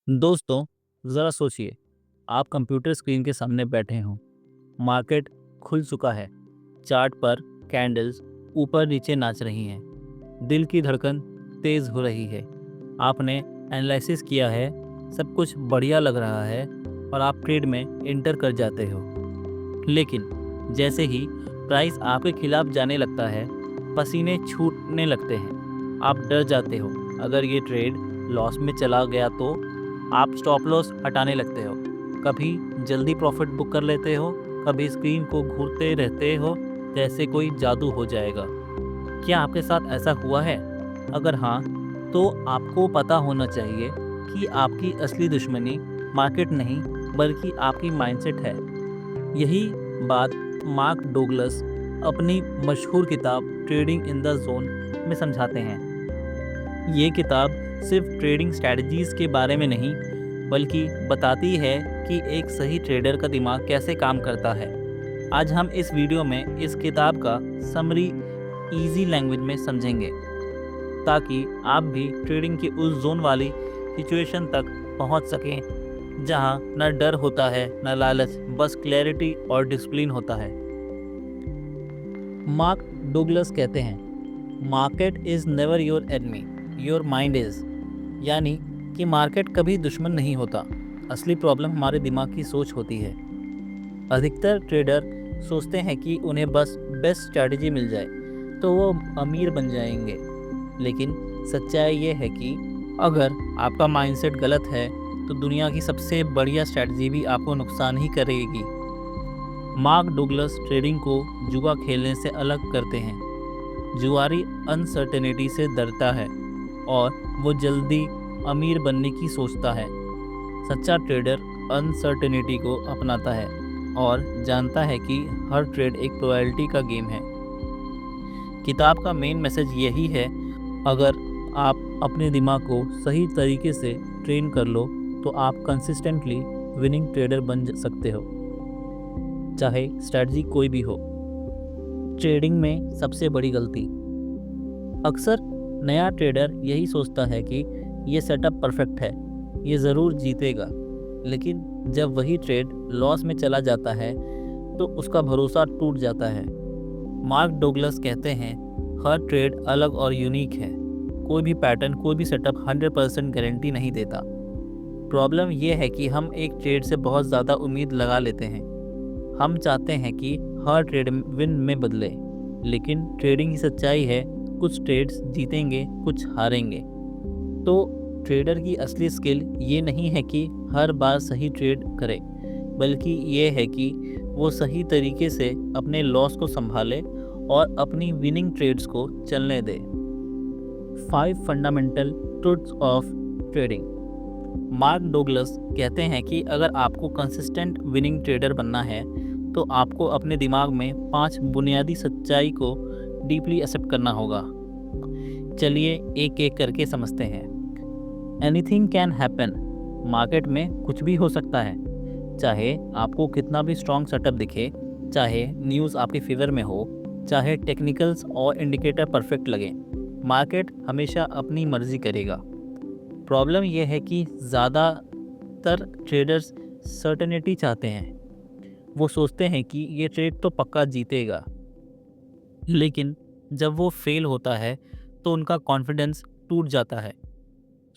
दोस्तों, ज़रा सोचिए, आप कंप्यूटर स्क्रीन के सामने बैठे हों, मार्केट खुल चुका है, चार्ट पर कैंडल्स ऊपर नीचे नाच रही हैं, दिल की धड़कन तेज़ हो रही है। आपने एनालिसिस किया है, सब कुछ बढ़िया लग रहा है और आप ट्रेड में एंटर कर जाते हो। लेकिन जैसे ही प्राइस आपके खिलाफ जाने लगता है, पसीने छूटने लगते हैं, आप डर जाते हो। अगर ये ट्रेड लॉस में चला गया तो आप स्टॉप लॉस हटाने लगते हो। कभी जल्दी प्रॉफिट बुक कर लेते हो, कभी स्क्रीन को घूरते रहते हो जैसे कोई जादू हो जाएगा। क्या आपके साथ ऐसा हुआ है? अगर हाँ, तो आपको पता होना चाहिए कि आपकी असली दुश्मनी मार्केट नहीं, बल्कि आपकी माइंडसेट है। यही बात मार्क डुगलस अपनी मशहूर किताब ट्रेडिंग इन द जोन में समझाते हैं। ये किताब सिर्फ ट्रेडिंग स्ट्रैटेजीज के बारे में नहीं, बल्कि बताती है कि एक सही ट्रेडर का दिमाग कैसे काम करता है। आज हम इस वीडियो में इस किताब का समरी इजी लैंग्वेज में समझेंगे, ताकि आप भी ट्रेडिंग की उस जोन वाली सिचुएशन तक पहुंच सकें जहां न डर होता है न लालच, बस क्लैरिटी और डिसिप्लिन होता है। मार्क डुगलस कहते हैं, market is never your enemy, your mind is. यानी कि मार्केट कभी दुश्मन नहीं होता, असली प्रॉब्लम हमारे दिमाग की सोच होती है। अधिकतर ट्रेडर सोचते हैं कि उन्हें बस बेस्ट स्ट्रैटेजी मिल जाए तो वो अमीर बन जाएंगे, लेकिन सच्चाई ये है कि अगर आपका माइंडसेट गलत है तो दुनिया की सबसे बढ़िया स्ट्रैटेजी भी आपको नुकसान ही करेगी। मार्क डुगलस ट्रेडिंग को जुआ खेलने से अलग करते हैं। जुआरी अनसर्टेनिटी से डरता है और वो जल्दी अमीर बनने की सोचता है। सच्चा ट्रेडर अनसर्टेनिटी को अपनाता है और जानता है कि हर ट्रेड एक प्रोबेबिलिटी का गेम है। किताब का मेन मैसेज यही है, अगर आप अपने दिमाग को सही तरीके से ट्रेन कर लो तो आप कंसिस्टेंटली विनिंग ट्रेडर बन सकते हो, चाहे स्ट्रैटेजी कोई भी हो। ट्रेडिंग में सबसे बड़ी गलती, अक्सर नया ट्रेडर यही सोचता है कि ये सेटअप परफेक्ट है, ये ज़रूर जीतेगा। लेकिन जब वही ट्रेड लॉस में चला जाता है तो उसका भरोसा टूट जाता है। मार्क डुगलस कहते हैं, हर ट्रेड अलग और यूनिक है। कोई भी पैटर्न, कोई भी सेटअप 100% गारंटी नहीं देता। प्रॉब्लम यह है कि हम एक ट्रेड से बहुत ज़्यादा उम्मीद लगा लेते हैं। हम चाहते हैं कि हर ट्रेड विन में बदले, लेकिन ट्रेडिंग की सच्चाई है, कुछ ट्रेड्स जीतेंगे, कुछ हारेंगे। तो ट्रेडर की असली स्किल ये नहीं है कि हर बार सही ट्रेड करे, बल्कि ये है कि वो सही तरीके से अपने लॉस को संभाले और अपनी विनिंग ट्रेड्स को चलने दे। 5 fundamental truths of trading. Mark Douglas कहते हैं कि अगर आपको कंसिस्टेंट विनिंग ट्रेडर बनना है तो आपको अपने दिमाग में 5 बुनियादी सच्चाई को डीपली एक्सेप्ट करना होगा। चलिए एक एक करके समझते हैं। Anything can happen. मार्केट में कुछ भी हो सकता है, चाहे आपको कितना भी स्ट्रॉन्ग सेटअप दिखे, चाहे न्यूज़ आपके फेवर में हो, चाहे टेक्निकल्स और इंडिकेटर परफेक्ट लगे, मार्केट हमेशा अपनी मर्जी करेगा। प्रॉब्लम यह है कि ज़्यादातर ट्रेडर्स सर्टेनिटी चाहते हैं। वो सोचते हैं कि ये ट्रेड तो पक्का जीतेगा, लेकिन जब वो फेल होता है तो उनका कॉन्फिडेंस टूट जाता है।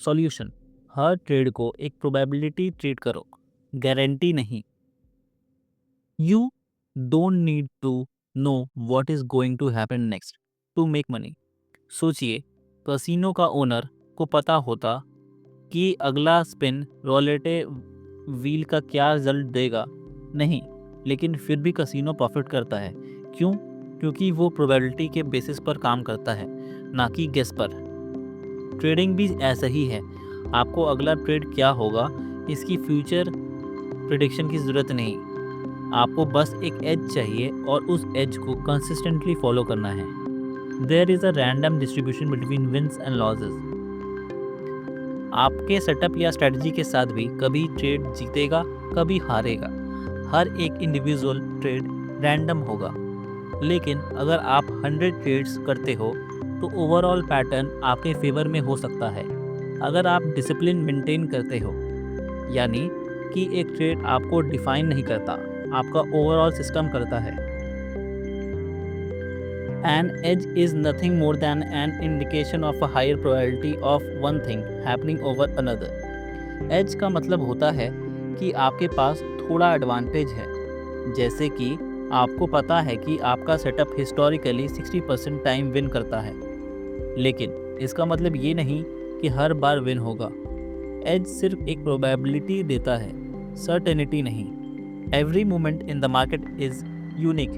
सॉल्यूशन, हर ट्रेड को एक प्रोबेबिलिटी ट्रीट करो, गारंटी नहीं। You don't need to know what is going to happen next to make money. सोचिए, कैसीनो का ओनर को पता होता कि अगला स्पिन रोलेटे व्हील का क्या रिजल्ट देगा? नहीं, लेकिन फिर भी कैसीनो प्रॉफिट करता है। क्यों? क्योंकि वो प्रोबेबिलिटी के बेसिस पर काम करता है, ना कि गेस पर। ट्रेडिंग भी ऐसा ही है। आपको अगला ट्रेड क्या होगा इसकी फ्यूचर प्रिडिक्शन की ज़रूरत नहीं। आपको बस एक एज चाहिए और उस एज को कंसिस्टेंटली फॉलो करना है। There is a random distribution between wins and losses. आपके सेटअप या स्ट्रेटजी के साथ भी कभी ट्रेड जीतेगा, कभी हारेगा। हर एक इंडिविजुअल ट्रेड रैंडम होगा, लेकिन अगर आप 100 ट्रेड्स करते हो तो ओवरऑल पैटर्न आपके फेवर में हो सकता है। अगर आप डिसिप्लिन मेंटेन करते हो यानी कि एक ट्रेड आपको डिफाइन नहीं करता, आपका ओवरऑल सिस्टम करता है। An edge is nothing more than an indication of a higher probability of one thing happening over another. Edge का मतलब होता है कि आपके पास थोड़ा एडवांटेज है, जैसे कि आपको पता है कि आपका सेटअप हिस्टोरिकली 60% टाइम विन करता है, लेकिन इसका मतलब ये नहीं कि हर बार विन होगा। एज सिर्फ एक प्रोबेबिलिटी देता है, सर्टेनिटी नहीं। Every moment in the market is unique.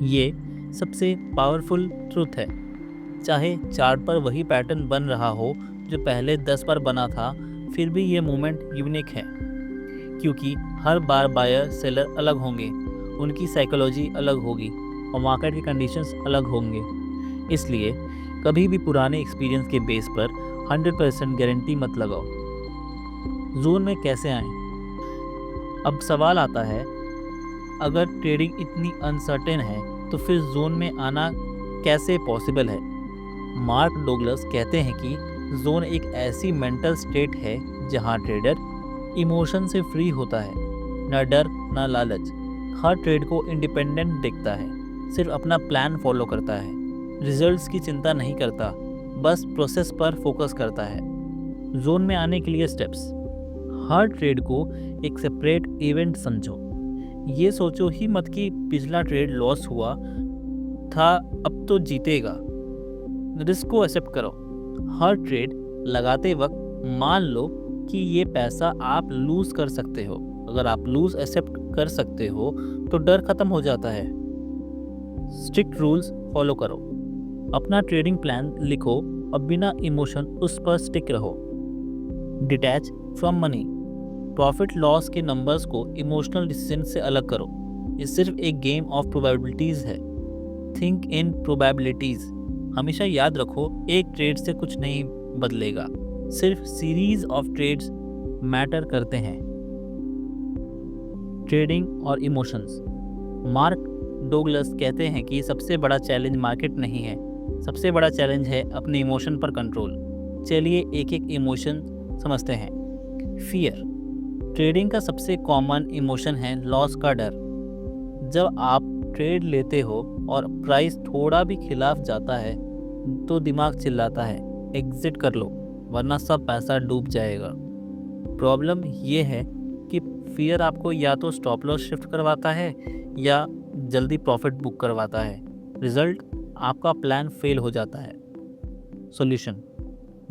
ये सबसे पावरफुल ट्रूथ है। चाहे चार्ट पर वही पैटर्न बन रहा हो जो पहले 10 बार बना था, फिर भी ये मोमेंट यूनिक है, क्योंकि हर बार बायर सेलर अलग होंगे, उनकी साइकोलॉजी अलग होगी और मार्केट के कंडीशंस अलग होंगे। इसलिए कभी भी पुराने एक्सपीरियंस के बेस पर 100% गारंटी मत लगाओ। जोन में कैसे आएं? अब सवाल आता है, अगर ट्रेडिंग इतनी अनसर्टेन है तो फिर जोन में आना कैसे पॉसिबल है? मार्क डोगलस कहते हैं कि जोन एक ऐसी मेंटल स्टेट है जहां ट्रेडर इमोशन से फ्री होता है, ना डर ना लालच। हर ट्रेड को इंडिपेंडेंट देखता है, सिर्फ अपना प्लान फॉलो करता है, रिजल्ट्स की चिंता नहीं करता, बस प्रोसेस पर फोकस करता है। जोन में आने के लिए स्टेप्स: हर ट्रेड को एक सेपरेट इवेंट समझो। ये सोचो ही मत कि पिछला ट्रेड लॉस हुआ था, अब तो जीतेगा। रिस्क को एक्सेप्ट करो। हर ट्रेड लगाते वक्त मान लो कि ये पैसा आप लूज कर सकते हो। अगर आप लूज एक्सेप्ट कर सकते हो तो डर खत्म हो जाता है। स्ट्रिक्ट रूल्स फॉलो करो। अपना ट्रेडिंग प्लान लिखो और बिना इमोशन उस पर स्टिक रहो। Detach from money. Profit loss के नंबर्स को इमोशनल डिसीजन से अलग करो। ये सिर्फ एक गेम ऑफ प्रोबेबिलिटीज़ है। Think in probabilities. हमेशा याद रखो, एक ट्रेड से कुछ नहीं बदलेगा, सिर्फ सीरीज ऑफ ट्रेड्स मैटर करते हैं। ट्रेडिंग और इमोशंस। मार्क डोगलस कहते हैं कि सबसे बड़ा चैलेंज मार्केट नहीं है, सबसे बड़ा चैलेंज है अपने इमोशन पर कंट्रोल। चलिए एक एक इमोशन समझते हैं। फियर। ट्रेडिंग का सबसे कॉमन इमोशन है लॉस का डर। जब आप ट्रेड लेते हो और प्राइस थोड़ा भी खिलाफ जाता है तो दिमाग चिल्लाता है, एग्जिट कर लो वरना सब पैसा डूब जाएगा। प्रॉब्लम ये है कि फियर आपको या तो स्टॉप लॉस शिफ्ट करवाता है या जल्दी प्रॉफिट बुक करवाता है। रिजल्ट, आपका प्लान फेल हो जाता है। सॉल्यूशन: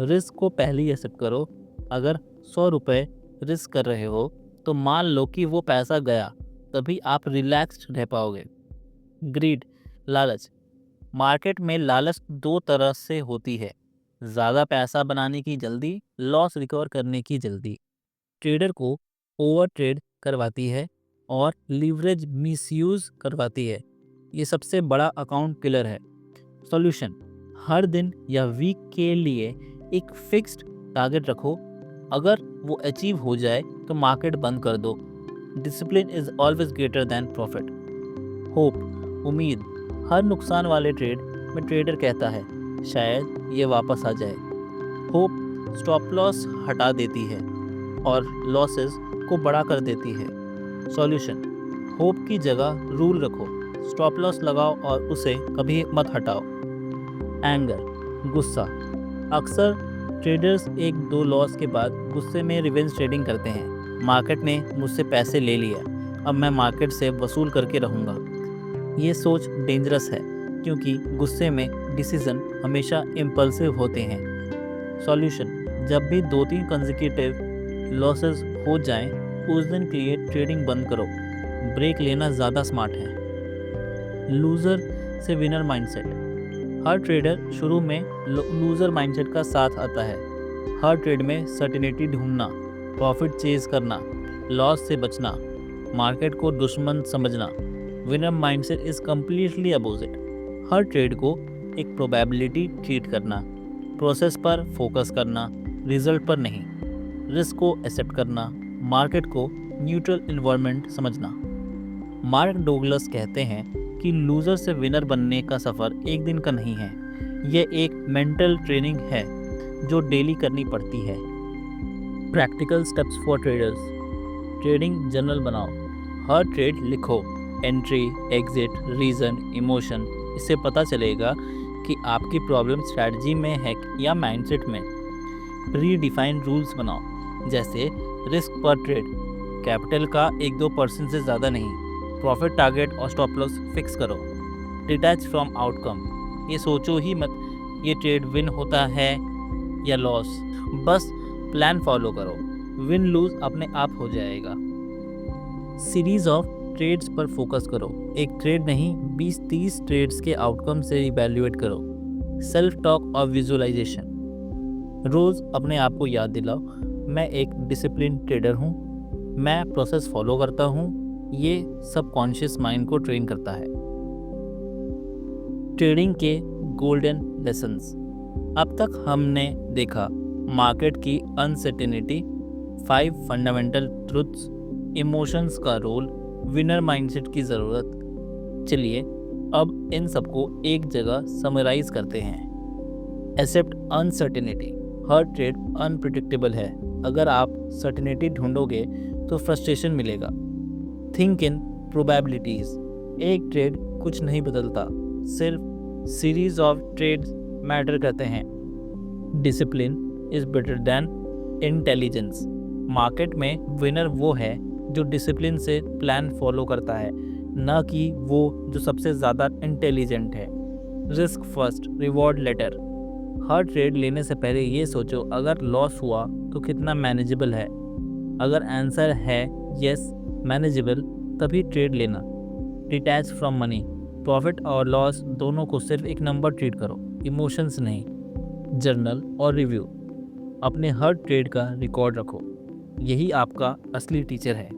रिस्क को पहले ही एक्सेप्ट करो। अगर 100 रुपये रिस्क कर रहे हो तो मान लो कि वो पैसा गया, तभी आप रिलैक्स्ड रह पाओगे। ग्रीड, लालच। मार्केट में लालच दो तरह से होती है, ज़्यादा पैसा बनाने की जल्दी, लॉस रिकवर करने की जल्दी। ट्रेडर को ओवर ट्रेड करवाती है और लीवरेज मिसयूज़ करवाती है। ये सबसे बड़ा अकाउंट किलर है। सॉल्यूशन: हर दिन या वीक के लिए एक फिक्स्ड टारगेट रखो। अगर वो अचीव हो जाए तो मार्केट बंद कर दो। Discipline is always greater than profit. Hope, उम्मीद। हर नुकसान वाले ट्रेड में ट्रेडर कहता है शायद ये वापस आ जाए। होप स्टॉप लॉस हटा देती है और लॉसेस को बड़ा कर देती है। सॉल्यूशन: होप की जगह रूल रखो, स्टॉप लॉस लगाओ और उसे कभी मत हटाओ। एंगर, गुस्सा। अक्सर ट्रेडर्स 1-2 लॉस के बाद गुस्से में रिवेंज ट्रेडिंग करते हैं। मार्केट ने मुझसे पैसे ले लिया, अब मैं मार्केट से वसूल करके रहूँगा। ये सोच डेंजरस है क्योंकि गुस्से में डिसीजन हमेशा इम्पल्सिव होते हैं। सॉल्यूशन: जब भी 2-3 कंसेक्यूटिव लॉसेस हो जाएं, उस दिन के लिए ट्रेडिंग बंद करो। ब्रेक लेना ज़्यादा स्मार्ट है। लूज़र से विनर माइंडसेट। हर ट्रेडर शुरू में लूज़र माइंडसेट का साथ आता है। हर ट्रेड में सर्टेनिटी ढूंढना, प्रॉफिट चेज करना, लॉस से बचना, मार्केट को दुश्मन समझना। Winner mindset is completely opposite. Her trade को एक प्रोबेबिलिटी ट्रीट करना, प्रोसेस पर फोकस करना, रिजल्ट पर नहीं। रिस्क को एक्सेप्ट करना, मार्केट को न्यूट्रल इन्वायरमेंट समझना। मार्क डोगलस कहते हैं कि लूज़र से विनर बनने का सफ़र एक दिन का नहीं है, यह एक मेंटल ट्रेनिंग है जो डेली करनी पड़ती है। Practical steps for traders. Trading journal बनाओ, हर ट्रेड लिखो, एंट्री, एग्जिट, रीज़न, इमोशन। इससे पता चलेगा कि आपकी प्रॉब्लम स्ट्रैटेजी में है या माइंडसेट में। प्री डिफाइंड रूल्स बनाओ, जैसे रिस्क पर ट्रेड, कैपिटल का 1-2% से ज़्यादा नहीं, प्रॉफिट टारगेट और स्टॉप लॉस फिक्स करो। डिटैच फ्रॉम आउटकम, ये सोचो ही मत ये ट्रेड विन होता है या लॉस, बस प्लान फॉलो करो, विन लूज अपने आप हो जाएगा। सीरीज ऑफ ट्रेड्स पर फोकस करो, एक ट्रेड नहीं 20-30 ट्रेड्स के आउटकम से इवैल्यूएट करो। सेल्फ टॉक और विजुअलाइजेशन, रोज़ अपने आप को याद दिलाओ, मैं एक डिसिप्लिन ट्रेडर हूँ, मैं प्रोसेस फॉलो करता हूँ। ये सबकॉन्शियस माइंड को ट्रेन करता है। ट्रेडिंग के गोल्डन लेसन्स। अब तक हमने देखा मार्केट की अनसर्टेनिटी, 5 फंडामेंटल ट्रुथ्स, इमोशंस का रोल, विनर माइंडसेट की ज़रूरत। चलिए अब इन सबको एक जगह समराइज करते हैं। एक्सेप्ट अनसर्टेनिटी, हर ट्रेड अनप्रिडिक्टेबल है। अगर आप सर्टेनिटी ढूंढोगे तो फ्रस्ट्रेशन मिलेगा। थिंक इन प्रोबेबिलिटीज़, एक ट्रेड कुछ नहीं बदलता, सिर्फ सीरीज ऑफ ट्रेड्स मैटर करते हैं। Discipline is better than intelligence, market में विनर वो है जो डिसिप्लिन से प्लान फॉलो करता है, ना कि वो जो सबसे ज़्यादा इंटेलिजेंट है। रिस्क फर्स्ट, रिवॉर्ड लेटर, हर ट्रेड लेने से पहले ये सोचो अगर लॉस हुआ तो कितना मैनेजेबल है। अगर आंसर है यस मैनेजेबल, तभी ट्रेड लेना। डिटैच फ्रॉम मनी, प्रॉफिट और लॉस दोनों को सिर्फ एक नंबर ट्रीट करो, इमोशंस नहीं। जर्नल और रिव्यू, अपने हर ट्रेड का रिकॉर्ड रखो, यही आपका असली टीचर है।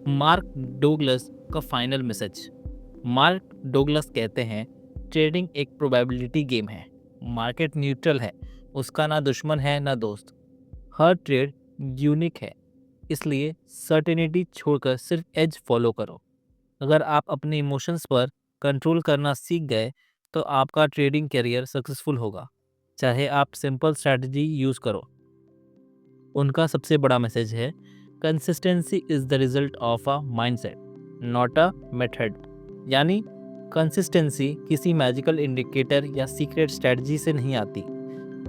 मार्क डोगलस का फाइनल मैसेज। मार्क डोगलस कहते हैं ट्रेडिंग एक प्रोबेबिलिटी गेम है, मार्केट न्यूट्रल है, उसका ना दुश्मन है ना दोस्त। हर ट्रेड यूनिक है, इसलिए सर्टेनिटी छोड़कर सिर्फ एज फॉलो करो। अगर आप अपने इमोशंस पर कंट्रोल करना सीख गए तो आपका ट्रेडिंग करियर सक्सेसफुल होगा, चाहे आप सिंपल स्ट्रैटेजी यूज़ करो। उनका सबसे बड़ा मैसेज है consistency is the result of a mindset not a method, यानी कंसिस्टेंसी किसी मैजिकल इंडिकेटर या सीक्रेट स्ट्रैटेजी से नहीं आती।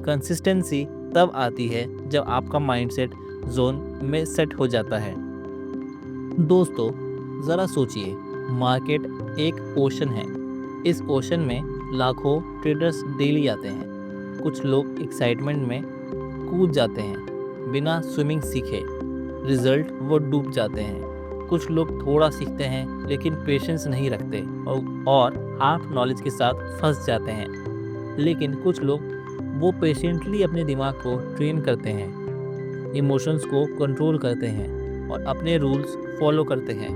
कंसिस्टेंसी तब आती है जब आपका माइंडसेट जोन में सेट हो जाता है। दोस्तों ज़रा सोचिए, मार्केट एक ओशन है, इस ओशन में लाखों ट्रेडर्स डेली आते हैं। कुछ लोग एक्साइटमेंट में कूद जाते हैं बिना स्विमिंग सीखे, रिजल्ट वो डूब जाते हैं। कुछ लोग थोड़ा सीखते हैं लेकिन पेशेंस नहीं रखते और हाफ नॉलेज के साथ फंस जाते हैं। लेकिन कुछ लोग वो पेशेंटली अपने दिमाग को ट्रेन करते हैं, इमोशंस को कंट्रोल करते हैं और अपने रूल्स फॉलो करते हैं।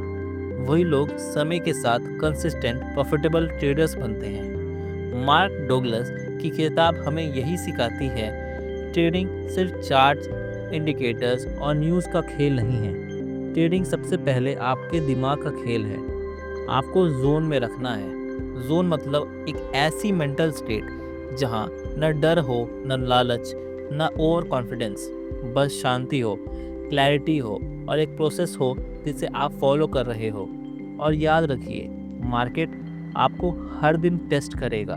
वही लोग समय के साथ कंसिस्टेंट प्रॉफिटेबल ट्रेडर्स बनते हैं। मार्क डोगलस की किताब हमें यही सिखाती है, ट्रेडिंग सिर्फ चार्ट्स, इंडिकेटर्स और न्यूज़ का खेल नहीं है। ट्रेडिंग सबसे पहले आपके दिमाग का खेल है। आपको जोन में रखना है। जोन मतलब एक ऐसी मेंटल स्टेट जहां न डर हो, न लालच, न ओवर कॉन्फिडेंस, बस शांति हो, क्लैरिटी हो और एक प्रोसेस हो जिसे आप फॉलो कर रहे हो। और याद रखिए, मार्केट आपको हर दिन टेस्ट करेगा।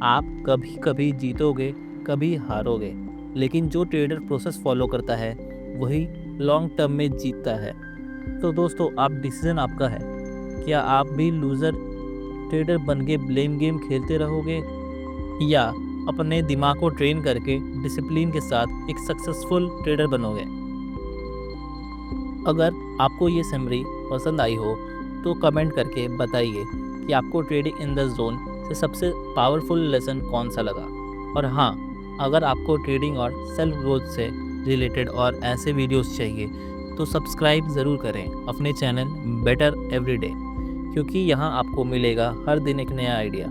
आप कभी कभी जीतोगे, कभी हारोगे, लेकिन जो ट्रेडर प्रोसेस फॉलो करता है वही लॉन्ग टर्म में जीतता है। तो दोस्तों, आप डिसीजन आपका है। क्या आप भी लूज़र ट्रेडर बन के ब्लेम गेम खेलते रहोगे या अपने दिमाग को ट्रेन करके डिसिप्लिन के साथ एक सक्सेसफुल ट्रेडर बनोगे? अगर आपको ये समरी पसंद आई हो तो कमेंट करके बताइए कि आपको ट्रेडिंग इन द जोन से सबसे पावरफुल लेसन कौन सा लगा। और हाँ, अगर आपको ट्रेडिंग और सेल्फ ग्रोथ से रिलेटेड और ऐसे वीडियोस चाहिए तो सब्सक्राइब ज़रूर करें अपने चैनल बेटर एवरीडे, क्योंकि यहाँ आपको मिलेगा हर दिन एक नया आइडिया।